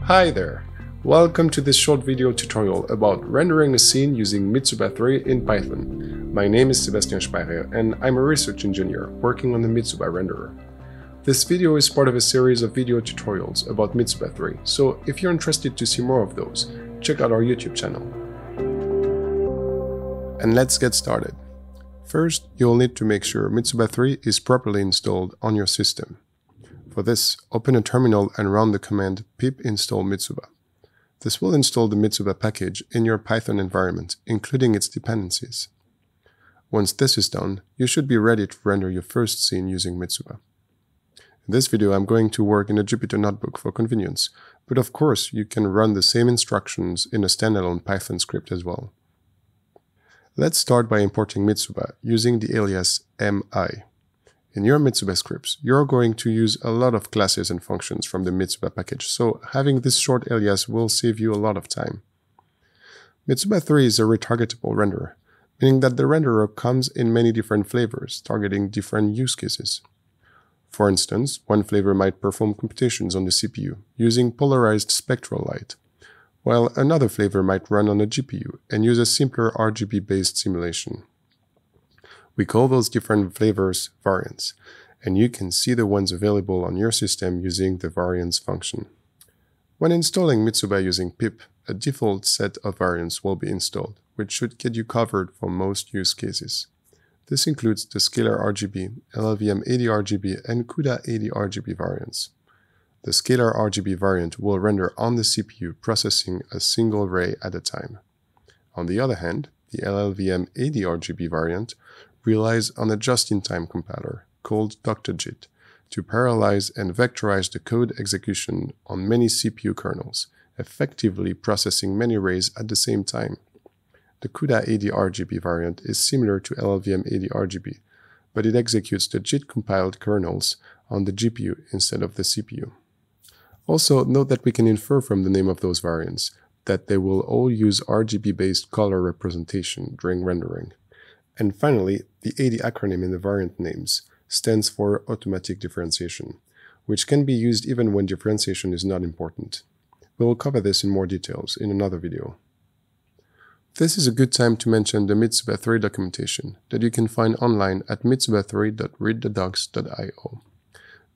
Hi there! Welcome to this short video tutorial about rendering a scene using Mitsuba 3 in Python. My name is Sébastien Speierer and I'm a research engineer working on the Mitsuba renderer. This video is part of a series of video tutorials about Mitsuba 3, so if you're interested to see more of those, check out our YouTube channel. And let's get started. First, you'll need to make sure Mitsuba 3 is properly installed on your system. For this, open a terminal and run the command pip install Mitsuba. This will install the Mitsuba package in your Python environment, including its dependencies. Once this is done, you should be ready to render your first scene using Mitsuba. In this video, I'm going to work in a Jupyter notebook for convenience, but of course you can run the same instructions in a standalone Python script as well. Let's start by importing Mitsuba using the alias mi. In your Mitsuba scripts, you're going to use a lot of classes and functions from the Mitsuba package, so having this short alias will save you a lot of time. Mitsuba 3 is a retargetable renderer, meaning that the renderer comes in many different flavors, targeting different use cases. For instance, one flavor might perform computations on the CPU using polarized spectral light, while another flavor might run on a GPU and use a simpler RGB-based simulation. We call those different flavors variants, and you can see the ones available on your system using the variants function. When installing Mitsuba using pip, a default set of variants will be installed, which should get you covered for most use cases. This includes the scalar RGB, LLVM80RGB, and CUDA80RGB variants. The scalar RGB variant will render on the CPU, processing a single ray at a time. On the other hand, the LLVM80RGB variant relies on a just-in-time compiler called DoctorJIT to parallelize and vectorize the code execution on many CPU kernels, effectively processing many rays at the same time. The CUDA80RGB variant is similar to LLVM80RGB, but it executes the JIT-compiled kernels on the GPU instead of the CPU. Also, note that we can infer from the name of those variants that they will all use RGB-based color representation during rendering. And finally, the AD acronym in the variant names stands for automatic differentiation, which can be used even when differentiation is not important. We will cover this in more details in another video. This is a good time to mention the Mitsuba 3 documentation that you can find online at mitsuba3.readthedocs.io.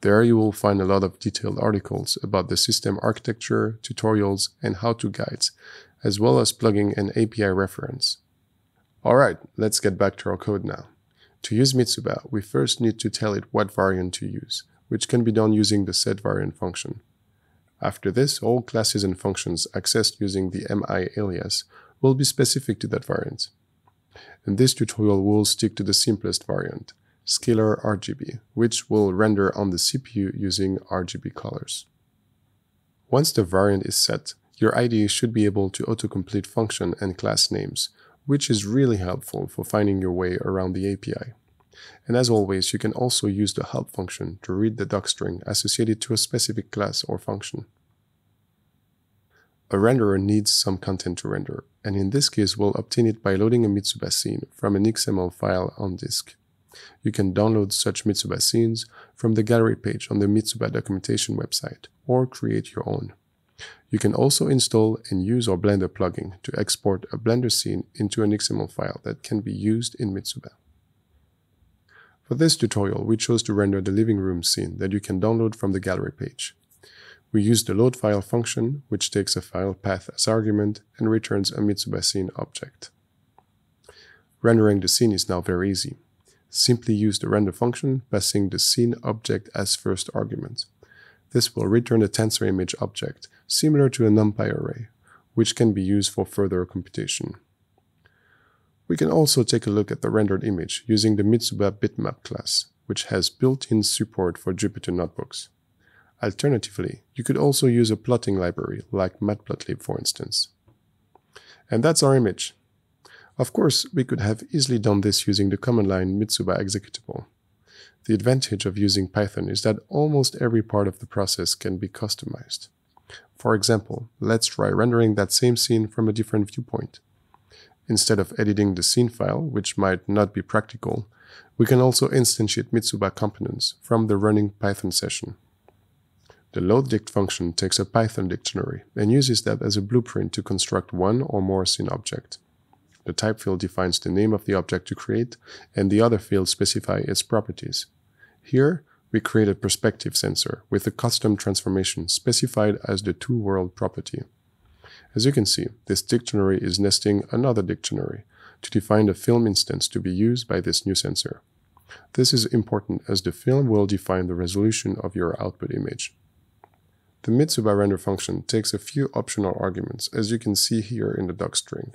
There you will find a lot of detailed articles about the system architecture, tutorials, and how-to guides, as well as plugging an API reference. Alright, let's get back to our code now. To use Mitsuba, we first need to tell it what variant to use, which can be done using the setVariant function. After this, all classes and functions accessed using the mi alias will be specific to that variant. In this tutorial, we'll stick to the simplest variant, scalar RGB, which will render on the CPU using RGB colors. Once the variant is set, your IDE should be able to autocomplete function and class names, which is really helpful for finding your way around the API. And as always, you can also use the help function to read the docstring associated to a specific class or function. A renderer needs some content to render, and in this case we'll obtain it by loading a Mitsuba scene from an XML file on disk. You can download such Mitsuba scenes from the gallery page on the Mitsuba documentation website, or create your own. You can also install and use our Blender plugin to export a Blender scene into an XML file that can be used in Mitsuba. For this tutorial, we chose to render the living room scene that you can download from the gallery page. We use the load file function, which takes a file path as argument and returns a Mitsuba scene object. Rendering the scene is now very easy. Simply use the render function, passing the scene object as first argument. This will return a tensor image object, similar to a NumPy array, which can be used for further computation. We can also take a look at the rendered image using the Mitsuba bitmap class, which has built-in support for Jupyter notebooks. Alternatively, you could also use a plotting library like Matplotlib, for instance. And that's our image. Of course, we could have easily done this using the command line Mitsuba executable. The advantage of using Python is that almost every part of the process can be customized. For example, let's try rendering that same scene from a different viewpoint. Instead of editing the scene file, which might not be practical, we can also instantiate Mitsuba components from the running Python session. The loadDict function takes a Python dictionary and uses that as a blueprint to construct one or more scene objects. The type field defines the name of the object to create, and the other fields specify its properties. Here, we create a perspective sensor with a custom transformation specified as the to-world property. As you can see, this dictionary is nesting another dictionary to define the film instance to be used by this new sensor. This is important as the film will define the resolution of your output image. The Mitsuba render function takes a few optional arguments, as you can see here in the docstring.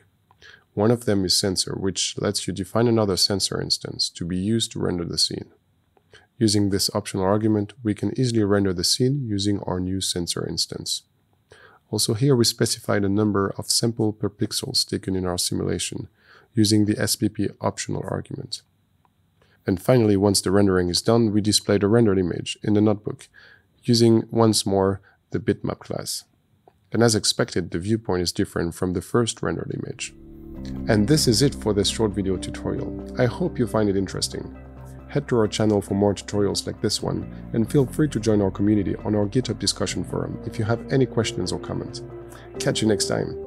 One of them is sensor, which lets you define another sensor instance to be used to render the scene. Using this optional argument, we can easily render the scene using our new sensor instance. Also here we specify the number of sample per pixels taken in our simulation, using the SPP optional argument. And finally, once the rendering is done, we display the rendered image in the notebook, using once more the bitmap class. And as expected, the viewpoint is different from the first rendered image. And this is it for this short video tutorial. I hope you find it interesting. Head to our channel for more tutorials like this one, and feel free to join our community on our GitHub discussion forum if you have any questions or comments. Catch you next time.